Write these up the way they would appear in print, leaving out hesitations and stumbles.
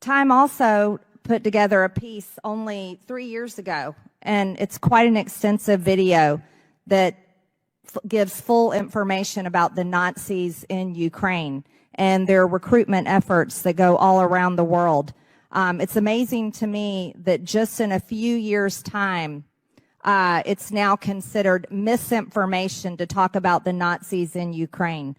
Time also put together a piece only 3 years ago, and it's quite an extensive video that gives full information about the Nazis in Ukraine and their recruitment efforts that go all around the world. It's amazing to me that just in a few years' time, it's now considered misinformation to talk about the Nazis in Ukraine.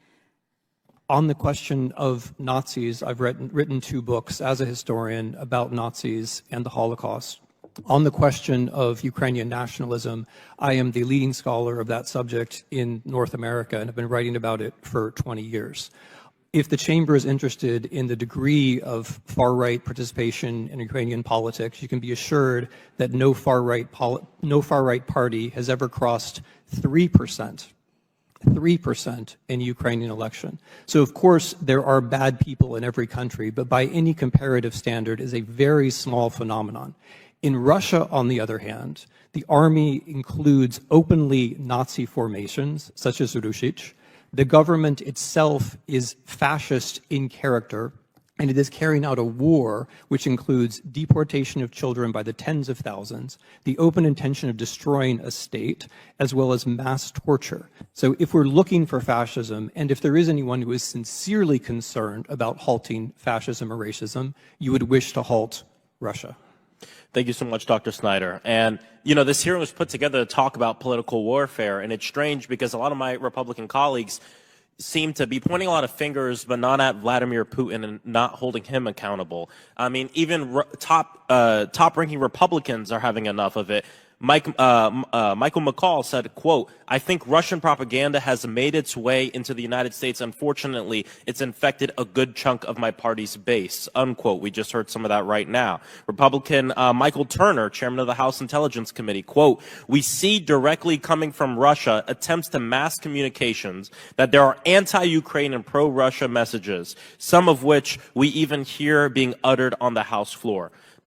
On the question of Nazis, I've written 2 books as a historian about Nazis and the Holocaust. On the question of Ukrainian nationalism, I am the leading scholar of that subject in North America and have been writing about it for 20 years. If the Chamber is interested in the degree of far-right participation in Ukrainian politics, you can be assured that no far-right party has ever crossed 3% in Ukrainian election. So of course there are bad people in every country, but by any comparative standard is a very small phenomenon. In Russia, on the other hand, the army includes openly Nazi formations, such as Rushich. The government itself is fascist in character, and it is carrying out a war which includes deportation of children by the tens of thousands, the open intention of destroying a state, as well as mass torture. So if we're looking for fascism, and if there is anyone who is sincerely concerned about halting fascism or racism, you would wish to halt Russia. Thank you so much, Dr. Snyder. And, you know, this hearing was put together to talk about political warfare, and it's strange because a lot of my Republican colleagues seem to be pointing a lot of fingers, but not at Vladimir Putin and not holding him accountable. I mean, even top-ranking Republicans are having enough of it. Michael McCall said, quote, "I think Russian propaganda has made its way into the United States. Unfortunately, it's infected a good chunk of my party's base," unquote. We just heard some of that right now. Republican Michael Turner, chairman of the House Intelligence Committee, quote, "We see directly coming from Russia attempts to mass communications that there are anti-Ukraine and pro-Russia messages, some of which we even hear being uttered on the House floor."